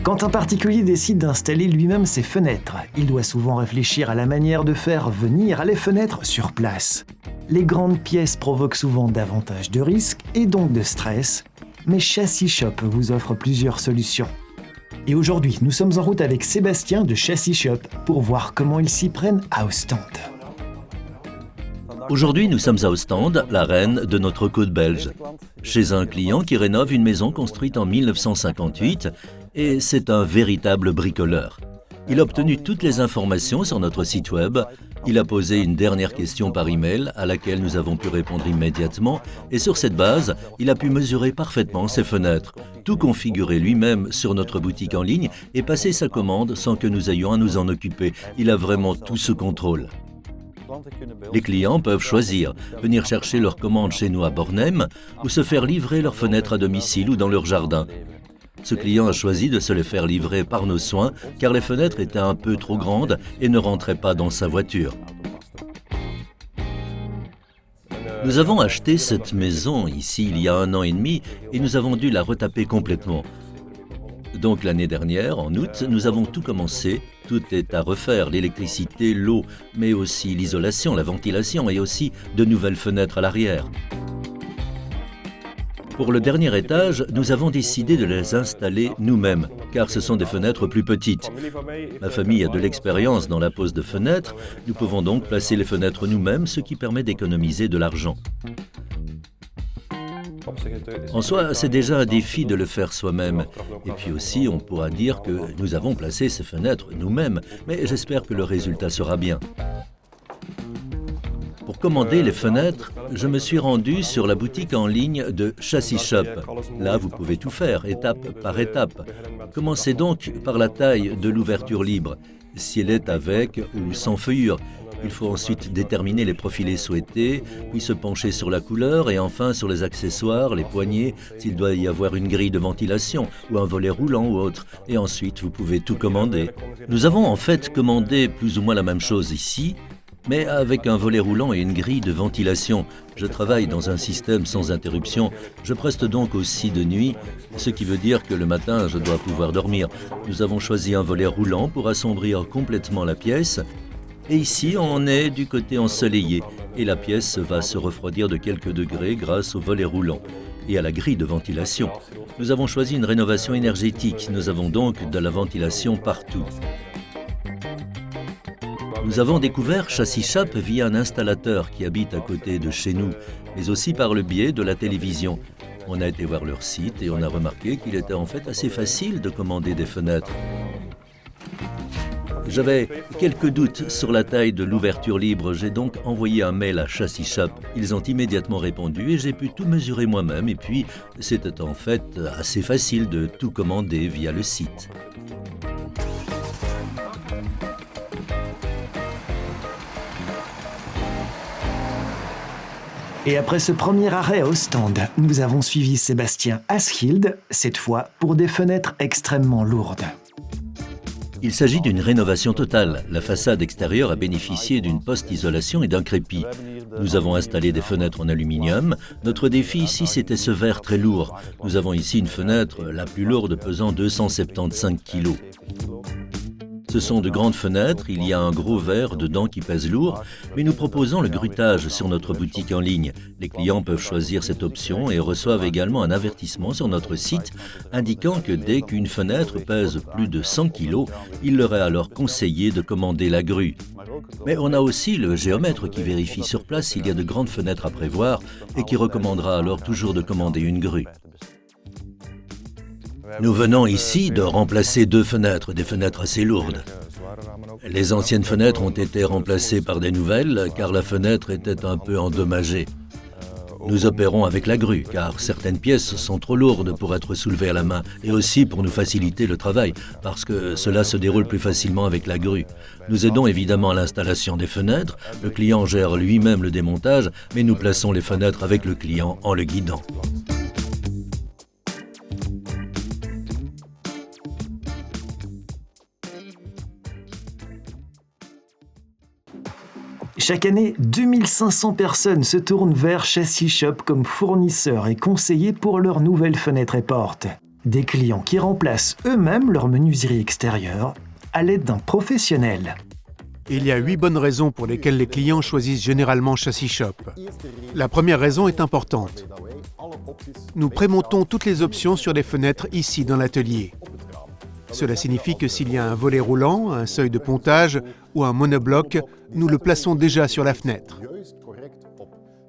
Quand un particulier décide d'installer lui-même ses fenêtres, il doit souvent réfléchir à la manière de faire venir les fenêtres sur place. Les grandes pièces provoquent souvent davantage de risques et donc de stress, mais Chassis Shop vous offre plusieurs solutions. Et aujourd'hui, nous sommes en route avec Sébastien de Chassis Shop pour voir comment ils s'y prennent à Ostende. Aujourd'hui, nous sommes à Ostende, la reine de notre côte belge, chez un client qui rénove une maison construite en 1958 et c'est un véritable bricoleur. Il a obtenu toutes les informations sur notre site web, il a posé une dernière question par email à laquelle nous avons pu répondre immédiatement et sur cette base, il a pu mesurer parfaitement ses fenêtres, tout configurer lui-même sur notre boutique en ligne et passer sa commande sans que nous ayons à nous en occuper. Il a vraiment tout sous contrôle. Les clients peuvent choisir, venir chercher leur commande chez nous à Bornem ou se faire livrer leurs fenêtres à domicile ou dans leur jardin. Ce client a choisi de se les faire livrer par nos soins car les fenêtres étaient un peu trop grandes et ne rentraient pas dans sa voiture. Nous avons acheté cette maison ici il y a 1 an et demi et nous avons dû la retaper complètement. Donc l'année dernière, en août, nous avons tout commencé. Tout est à refaire, l'électricité, l'eau, mais aussi l'isolation, la ventilation et aussi de nouvelles fenêtres à l'arrière. Pour le dernier étage, nous avons décidé de les installer nous-mêmes, car ce sont des fenêtres plus petites. Ma famille a de l'expérience dans la pose de fenêtres, nous pouvons donc placer les fenêtres nous-mêmes, ce qui permet d'économiser de l'argent. En soi, c'est déjà un défi de le faire soi-même. Et puis aussi, on pourra dire que nous avons placé ces fenêtres nous-mêmes, mais j'espère que le résultat sera bien. Pour commander les fenêtres, je me suis rendu sur la boutique en ligne de Chassis Shop. Là, vous pouvez tout faire, étape par étape. Commencez donc par la taille de l'ouverture libre, si elle est avec ou sans feuillure. Il faut ensuite déterminer les profilés souhaités, puis se pencher sur la couleur et enfin sur les accessoires, les poignées, s'il doit y avoir une grille de ventilation ou un volet roulant ou autre. Et ensuite, vous pouvez tout commander. Nous avons en fait commandé plus ou moins la même chose ici, mais avec un volet roulant et une grille de ventilation. Je travaille dans un système sans interruption. Je preste donc aussi de nuit, ce qui veut dire que le matin, je dois pouvoir dormir. Nous avons choisi un volet roulant pour assombrir complètement la pièce. Et ici, on est du côté ensoleillé et la pièce va se refroidir de quelques degrés grâce au volet roulant et à la grille de ventilation. Nous avons choisi une rénovation énergétique. Nous avons donc de la ventilation partout. Nous avons découvert Chassis Shop via un installateur qui habite à côté de chez nous, mais aussi par le biais de la télévision. On a été voir leur site et on a remarqué qu'il était en fait assez facile de commander des fenêtres. J'avais quelques doutes sur la taille de l'ouverture libre, j'ai donc envoyé un mail à Chassis Shop. Ils ont immédiatement répondu et j'ai pu tout mesurer moi-même et puis c'était en fait assez facile de tout commander via le site. Et après ce premier arrêt à Ostende, nous avons suivi Sébastien à Schilde, cette fois pour des fenêtres extrêmement lourdes. Il s'agit d'une rénovation totale. La façade extérieure a bénéficié d'une post-isolation et d'un crépi. Nous avons installé des fenêtres en aluminium. Notre défi ici, c'était ce verre très lourd. Nous avons ici une fenêtre la plus lourde pesant 275 kg. Ce sont de grandes fenêtres, il y a un gros verre dedans qui pèse lourd, mais nous proposons le grutage sur notre boutique en ligne. Les clients peuvent choisir cette option et reçoivent également un avertissement sur notre site indiquant que dès qu'une fenêtre pèse plus de 100 kg, il leur est alors conseillé de commander la grue. Mais on a aussi le géomètre qui vérifie sur place s'il y a de grandes fenêtres à prévoir et qui recommandera alors toujours de commander une grue. Nous venons ici de remplacer 2 fenêtres, des fenêtres assez lourdes. Les anciennes fenêtres ont été remplacées par des nouvelles car la fenêtre était un peu endommagée. Nous opérons avec la grue car certaines pièces sont trop lourdes pour être soulevées à la main et aussi pour nous faciliter le travail parce que cela se déroule plus facilement avec la grue. Nous aidons évidemment à l'installation des fenêtres, le client gère lui-même le démontage mais nous plaçons les fenêtres avec le client en le guidant. Chaque année, 2500 personnes se tournent vers Chassis Shop comme fournisseurs et conseillers pour leurs nouvelles fenêtres et portes. Des clients qui remplacent eux-mêmes leur menuiserie extérieure à l'aide d'un professionnel. Il y a 8 bonnes raisons pour lesquelles les clients choisissent généralement Chassis Shop. La première raison est importante. Nous prémontons toutes les options sur les fenêtres ici dans l'atelier. Cela signifie que s'il y a un volet roulant, un seuil de pontage ou un monobloc, nous le plaçons déjà sur la fenêtre.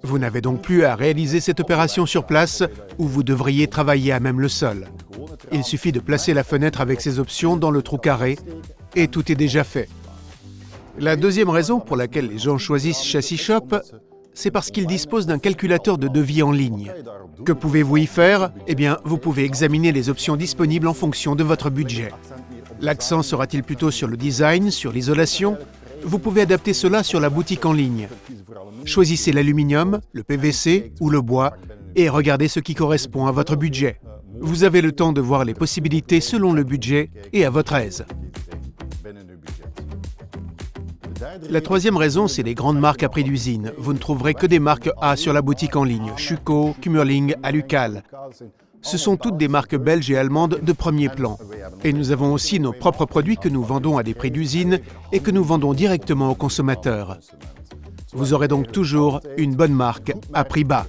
Vous n'avez donc plus à réaliser cette opération sur place où vous devriez travailler à même le sol. Il suffit de placer la fenêtre avec ses options dans le trou carré et tout est déjà fait. La deuxième raison pour laquelle les gens choisissent Chassis Shop, c'est parce qu'ils disposent d'un calculateur de devis en ligne. Que pouvez-vous y faire? Eh bien, vous pouvez examiner les options disponibles en fonction de votre budget. L'accent sera-t-il plutôt sur le design, sur l'isolation? Vous pouvez adapter cela sur la boutique en ligne. Choisissez l'aluminium, le PVC ou le bois et regardez ce qui correspond à votre budget. Vous avez le temps de voir les possibilités selon le budget et à votre aise. La troisième raison, c'est les grandes marques à prix d'usine. Vous ne trouverez que des marques A sur la boutique en ligne, Schüco, Kummerling, Alucal. Ce sont toutes des marques belges et allemandes de premier plan. Et nous avons aussi nos propres produits que nous vendons à des prix d'usine et que nous vendons directement aux consommateurs. Vous aurez donc toujours une bonne marque à prix bas.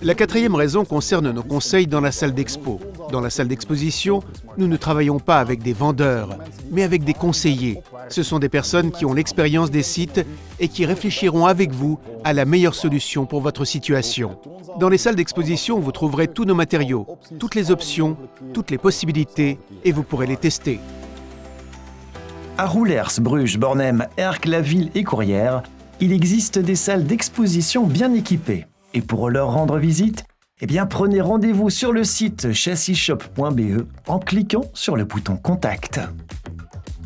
La quatrième raison concerne nos conseils dans la salle d'expo. Dans la salle d'exposition, nous ne travaillons pas avec des vendeurs, mais avec des conseillers. Ce sont des personnes qui ont l'expérience des sites et qui réfléchiront avec vous à la meilleure solution pour votre situation. Dans les salles d'exposition, vous trouverez tous nos matériaux, toutes les options, toutes les possibilités et vous pourrez les tester. À Roulers, Bruges, Bornem, Erck, La Ville et Courrières, il existe des salles d'exposition bien équipées. Et pour leur rendre visite, prenez rendez-vous sur le site chassisshop.be en cliquant sur le bouton Contact.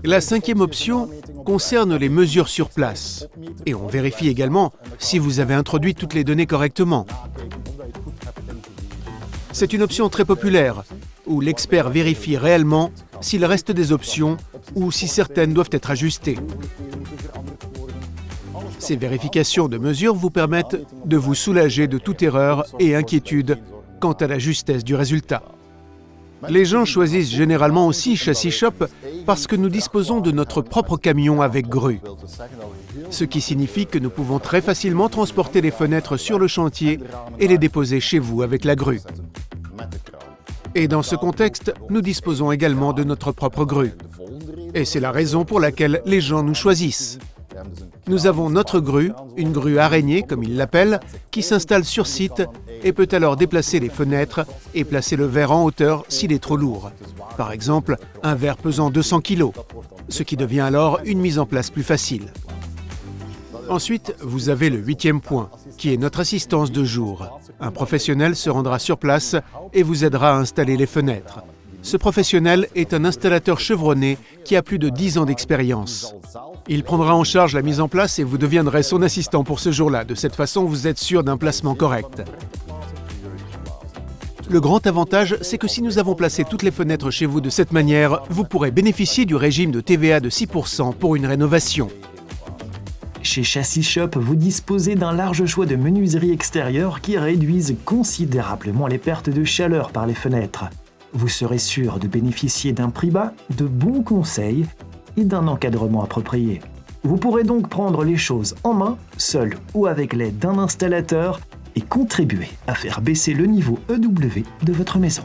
La cinquième option concerne les mesures sur place. Et on vérifie également si vous avez introduit toutes les données correctement. C'est une option très populaire, où l'expert vérifie réellement s'il reste des options ou si certaines doivent être ajustées. Ces vérifications de mesures vous permettent de vous soulager de toute erreur et inquiétude quant à la justesse du résultat. Les gens choisissent généralement aussi Chassis Shop parce que nous disposons de notre propre camion avec grue. Ce qui signifie que nous pouvons très facilement transporter les fenêtres sur le chantier et les déposer chez vous avec la grue. Et dans ce contexte, nous disposons également de notre propre grue. Et c'est la raison pour laquelle les gens nous choisissent. Nous avons notre grue, une grue araignée comme ils l'appellent, qui s'installe sur site et peut alors déplacer les fenêtres et placer le verre en hauteur s'il est trop lourd. Par exemple, un verre pesant 200 kg, ce qui devient alors une mise en place plus facile. Ensuite, vous avez le 8e point, qui est notre assistance de jour. Un professionnel se rendra sur place et vous aidera à installer les fenêtres. Ce professionnel est un installateur chevronné qui a plus de 10 ans d'expérience. Il prendra en charge la mise en place et vous deviendrez son assistant pour ce jour-là. De cette façon, vous êtes sûr d'un placement correct. Le grand avantage, c'est que si nous avons placé toutes les fenêtres chez vous de cette manière, vous pourrez bénéficier du régime de TVA de 6% pour une rénovation. Chez Chassis Shop, vous disposez d'un large choix de menuiseries extérieures qui réduisent considérablement les pertes de chaleur par les fenêtres. Vous serez sûr de bénéficier d'un prix bas, de bons conseils et d'un encadrement approprié. Vous pourrez donc prendre les choses en main, seul ou avec l'aide d'un installateur, et contribuer à faire baisser le niveau EW de votre maison.